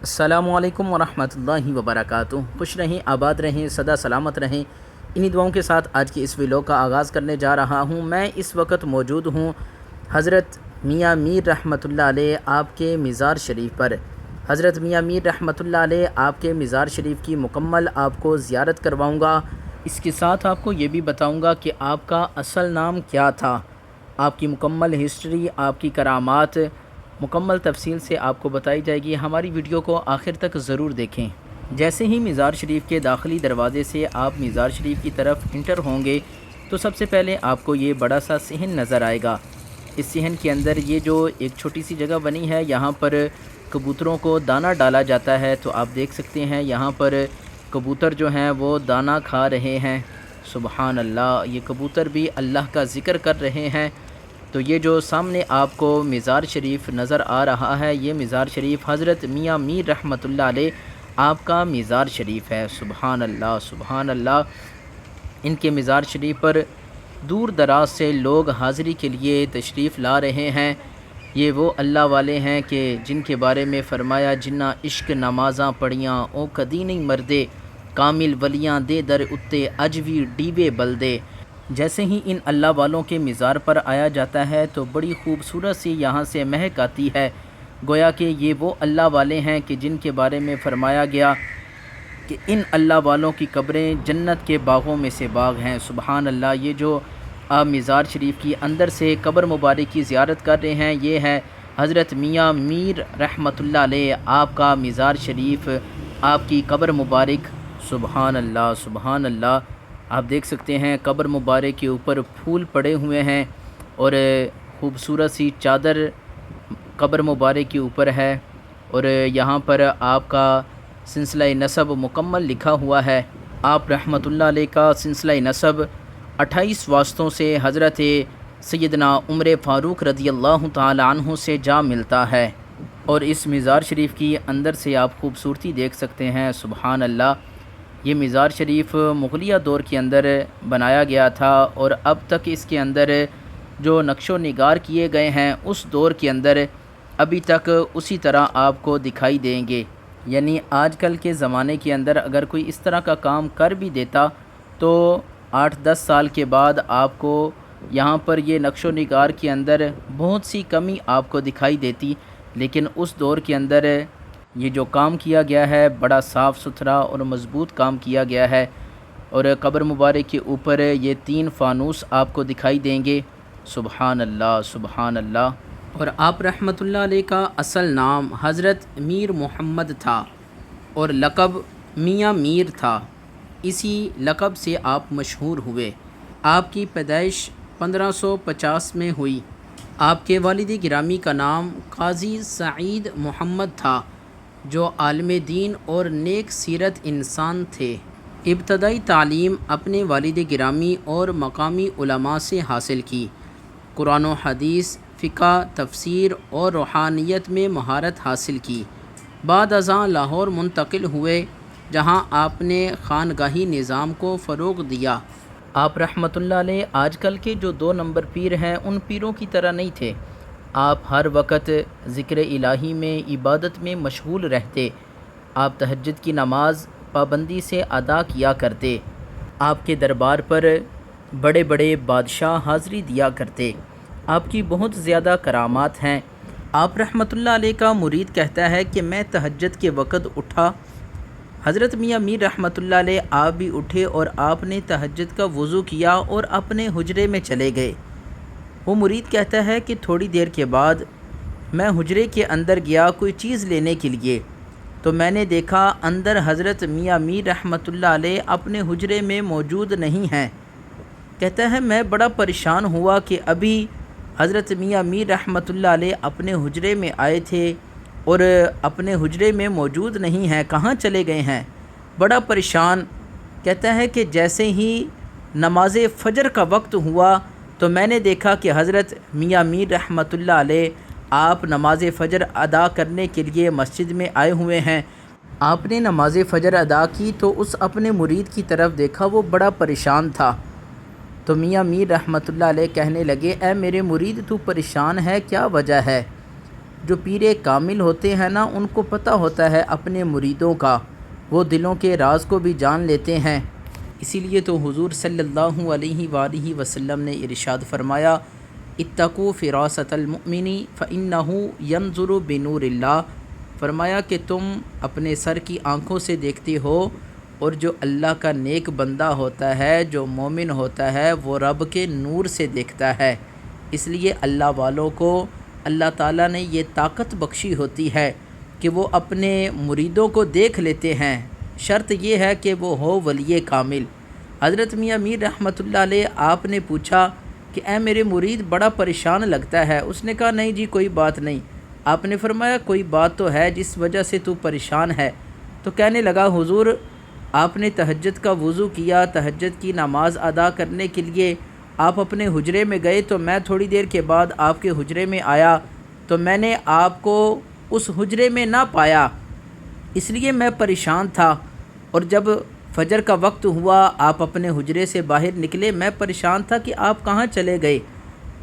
السلام علیکم ورحمۃ اللہ وبرکاتہ۔ خوش رہیں، آباد رہیں، سدا سلامت رہیں، انہی دعاؤں کے ساتھ آج کی اس ویلوگ کا آغاز کرنے جا رہا ہوں۔ میں اس وقت موجود ہوں حضرت میاں میر رحمۃ اللہ علیہ آپ کے مزار شریف پر۔ حضرت میاں میر رحمۃ اللہ علیہ آپ کے مزار شریف کی مکمل آپ کو زیارت کرواؤں گا۔ اس کے ساتھ آپ کو یہ بھی بتاؤں گا کہ آپ کا اصل نام کیا تھا، آپ کی مکمل ہسٹری، آپ کی کرامات مکمل تفصیل سے آپ کو بتائی جائے گی۔ ہماری ویڈیو کو آخر تک ضرور دیکھیں۔ جیسے ہی مزار شریف کے داخلی دروازے سے آپ مزار شریف کی طرف انٹر ہوں گے تو سب سے پہلے آپ کو یہ بڑا سا صحن نظر آئے گا۔ اس صحن کے اندر یہ جو ایک چھوٹی سی جگہ بنی ہے، یہاں پر کبوتروں کو دانہ ڈالا جاتا ہے، تو آپ دیکھ سکتے ہیں یہاں پر کبوتر جو ہیں وہ دانہ کھا رہے ہیں۔ سبحان اللہ، یہ کبوتر بھی اللہ کا ذکر کر رہے ہیں۔ تو یہ جو سامنے آپ کو مزار شریف نظر آ رہا ہے، یہ مزار شریف حضرت میاں میر رحمۃ اللہ علیہ آپ کا مزار شریف ہے۔ سبحان اللہ، سبحان اللہ۔ ان کے مزار شریف پر دور دراز سے لوگ حاضری کے لیے تشریف لا رہے ہیں۔ یہ وہ اللہ والے ہیں کہ جن کے بارے میں فرمایا، جنہ عشق نمازاں پڑھیاں او کدی نہیں مردے، کامل ولیاں دے در اتے اج وی ڈیوے بلدے۔ جیسے ہی ان اللہ والوں کے مزار پر آیا جاتا ہے تو بڑی خوبصورت سی یہاں سے مہک آتی ہے، گویا کہ یہ وہ اللہ والے ہیں کہ جن کے بارے میں فرمایا گیا کہ ان اللہ والوں کی قبریں جنت کے باغوں میں سے باغ ہیں۔ سبحان اللہ۔ یہ جو آپ مزار شریف کی اندر سے قبر مبارک کی زیارت کر رہے ہیں، یہ ہے حضرت میاں میر رحمۃ اللہ علیہ آپ کا مزار شریف، آپ کی قبر مبارک۔ سبحان اللہ، سبحان اللہ۔ آپ دیکھ سکتے ہیں قبر مبارک کے اوپر پھول پڑے ہوئے ہیں اور خوبصورت سی چادر قبر مبارک کے اوپر ہے، اور یہاں پر آپ کا سلسلہ نسب مکمل لکھا ہوا ہے۔ آپ رحمۃ اللہ علیہ کا سلسلہ نسب 28 واسطوں سے حضرت سیدنا عمر فاروق رضی اللہ تعالی عنہ سے جا ملتا ہے، اور اس مزار شریف کی اندر سے آپ خوبصورتی دیکھ سکتے ہیں۔ سبحان اللہ۔ یہ مزار شریف مغلیہ دور کے اندر بنایا گیا تھا، اور اب تک اس کے اندر جو نقش و نگار کیے گئے ہیں اس دور کے اندر ابھی تک اسی طرح آپ کو دکھائی دیں گے۔ یعنی آج کل کے زمانے کے اندر اگر کوئی اس طرح کا کام کر بھی دیتا تو 8-10 سال کے بعد آپ کو یہاں پر یہ نقش و نگار کے اندر بہت سی کمی آپ کو دکھائی دیتی، لیکن اس دور کے اندر یہ جو کام کیا گیا ہے بڑا صاف ستھرا اور مضبوط کام کیا گیا ہے۔ اور قبر مبارک کے اوپر یہ 3 فانوس آپ کو دکھائی دیں گے۔ سبحان اللہ، سبحان اللہ۔ اور آپ رحمۃ اللہ علیہ کا اصل نام حضرت میر محمد تھا اور لقب میاں میر تھا۔ اسی لقب سے آپ مشہور ہوئے۔ آپ کی پیدائش 1550 میں ہوئی۔ آپ کے والد گرامی کا نام قاضی سعید محمد تھا، جو عالم دین اور نیک سیرت انسان تھے۔ ابتدائی تعلیم اپنے والد گرامی اور مقامی علماء سے حاصل کی۔ قرآن و حدیث، فقہ، تفسیر اور روحانیت میں مہارت حاصل کی۔ بعد ازاں لاہور منتقل ہوئے، جہاں آپ نے خانگاہی نظام کو فروغ دیا۔ آپ رحمۃ اللہ علیہ آج کل کے جو 2 نمبر پیر ہیں ان پیروں کی طرح نہیں تھے۔ آپ ہر وقت ذکر الہی میں، عبادت میں مشغول رہتے۔ آپ تہجد کی نماز پابندی سے ادا کیا کرتے۔ آپ کے دربار پر بڑے بڑے بادشاہ حاضری دیا کرتے۔ آپ کی بہت زیادہ کرامات ہیں۔ آپ رحمۃ اللہ علیہ کا مرید کہتا ہے کہ میں تہجد کے وقت اٹھا، حضرت میاں میر رحمۃ اللہ علیہ آپ بھی اٹھے اور آپ نے تہجد کا وضو کیا اور اپنے حجرے میں چلے گئے۔ وہ مرید کہتا ہے کہ تھوڑی دیر کے بعد میں حجرے کے اندر گیا کوئی چیز لینے کے لیے، تو میں نے دیکھا اندر حضرت میاں میر رحمۃ اللہ علیہ اپنے حجرے میں موجود نہیں ہیں۔ کہتا ہے میں بڑا پریشان ہوا کہ ابھی حضرت میاں میر رحمۃ اللہ علیہ اپنے حجرے میں آئے تھے اور اپنے حجرے میں موجود نہیں ہیں، کہاں چلے گئے ہیں؟ بڑا پریشان۔ کہتا ہے کہ جیسے ہی نماز فجر کا وقت ہوا تو میں نے دیکھا کہ حضرت میاں میر رحمۃ اللہ علیہ آپ نماز فجر ادا کرنے کے لیے مسجد میں آئے ہوئے ہیں۔ آپ نے نماز فجر ادا کی تو اس اپنے مرید کی طرف دیکھا، وہ بڑا پریشان تھا۔ تو میاں میر رحمۃ اللہ علیہ کہنے لگے، اے میرے مرید تو پریشان ہے، کیا وجہ ہے؟ جو پیر کامل ہوتے ہیں نا، ان کو پتہ ہوتا ہے اپنے مریدوں کا، وہ دلوں کے راز کو بھی جان لیتے ہیں۔ اسی لیے تو حضور صلی اللہ علیہ وآلہ وسلم نے ارشاد فرمایا، اتقوا فراست المؤمن فإنہ ینظر بنور اللہ۔ فرمایا کہ تم اپنے سر کی آنکھوں سے دیکھتے ہو، اور جو اللہ کا نیک بندہ ہوتا ہے، جو مومن ہوتا ہے، وہ رب کے نور سے دیکھتا ہے۔ اس لیے اللہ والوں کو اللہ تعالیٰ نے یہ طاقت بخشی ہوتی ہے کہ وہ اپنے مریدوں کو دیکھ لیتے ہیں۔ شرط یہ ہے کہ وہ ہو ولی کامل۔ حضرت میاں میر رحمۃ اللہ علیہ، آپ نے پوچھا کہ اے میرے مرید بڑا پریشان لگتا ہے۔ اس نے کہا نہیں جی کوئی بات نہیں۔ آپ نے فرمایا کوئی بات تو ہے جس وجہ سے تو پریشان ہے؟ تو کہنے لگا حضور آپ نے تہجد کا وضو کیا، تہجد کی نماز ادا کرنے کے لیے آپ اپنے حجرے میں گئے، تو میں تھوڑی دیر کے بعد آپ کے حجرے میں آیا تو میں نے آپ کو اس حجرے میں نہ پایا، اس لیے میں پریشان تھا، اور جب فجر کا وقت ہوا آپ اپنے حجرے سے باہر نکلے، میں پریشان تھا کہ آپ کہاں چلے گئے۔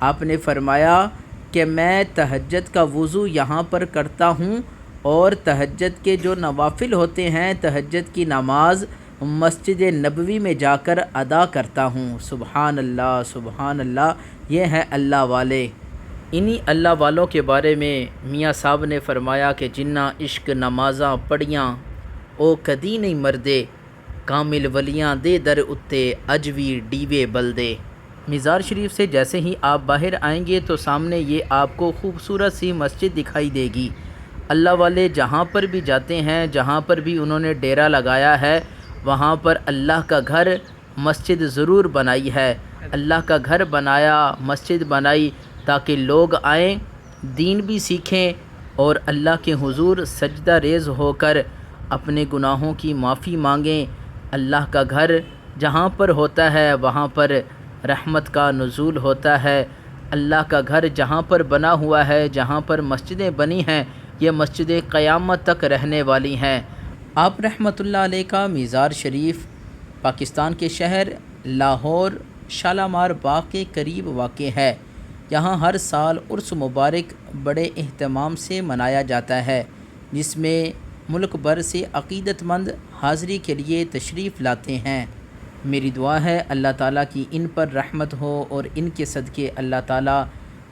آپ نے فرمایا کہ میں تہجد کا وضو یہاں پر کرتا ہوں، اور تہجد کے جو نوافل ہوتے ہیں، تہجد کی نماز مسجد نبوی میں جا کر ادا کرتا ہوں۔ سبحان اللہ سبحان اللہ، یہ ہے اللہ والے۔ انہی اللہ والوں کے بارے میں میاں صاحب نے فرمایا کہ جنہ عشق نمازاں پڑھیاں او کدی نہیں مردے، کامل ولیاں دے در اتے اجوی ڈیوے بلدے۔ مزار شریف سے جیسے ہی آپ باہر آئیں گے تو سامنے یہ آپ کو خوبصورت سی مسجد دکھائی دے گی۔ اللہ والے جہاں پر بھی جاتے ہیں، جہاں پر بھی انہوں نے ڈیرا لگایا ہے، وہاں پر اللہ کا گھر مسجد ضرور بنائی ہے۔ اللہ کا گھر بنایا، مسجد بنائی، تاکہ لوگ آئیں، دین بھی سیکھیں، اور اللہ کے حضور سجدہ ریز ہو کر اپنے گناہوں کی معافی مانگیں۔ اللہ کا گھر جہاں پر ہوتا ہے وہاں پر رحمت کا نزول ہوتا ہے۔ اللہ کا گھر جہاں پر بنا ہوا ہے، جہاں پر مسجدیں بنی ہیں، یہ مسجدیں قیامت تک رہنے والی ہیں۔ آپ رحمۃ اللہ علیہ کا مزار شریف پاکستان کے شہر لاہور شالامار باغ کے قریب واقع ہے۔ یہاں ہر سال عرس مبارک بڑے اہتمام سے منایا جاتا ہے، جس میں ملک بھر سے عقیدت مند حاضری کے لیے تشریف لاتے ہیں۔ میری دعا ہے اللہ تعالیٰ کی ان پر رحمت ہو، اور ان کے صدقے اللہ تعالیٰ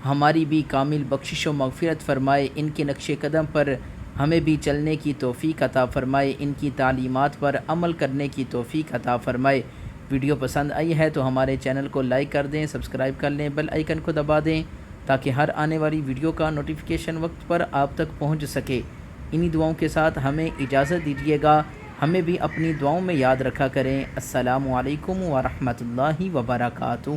ہماری بھی کامل بخشش و مغفرت فرمائے، ان کے نقش قدم پر ہمیں بھی چلنے کی توفیق عطا فرمائے، ان کی تعلیمات پر عمل کرنے کی توفیق عطا فرمائے۔ ویڈیو پسند آئی ہے تو ہمارے چینل کو لائک کر دیں، سبسکرائب کر لیں، بیل آئیکن کو دبا دیں تاکہ ہر آنے والی ویڈیو کا نوٹیفیکیشن وقت پر آپ تک پہنچ سکے۔ انہی دعاؤں کے ساتھ ہمیں اجازت دیجیے گا، ہمیں بھی اپنی دعاؤں میں یاد رکھا کریں۔ السلام علیکم ورحمۃ اللہ وبرکاتہ۔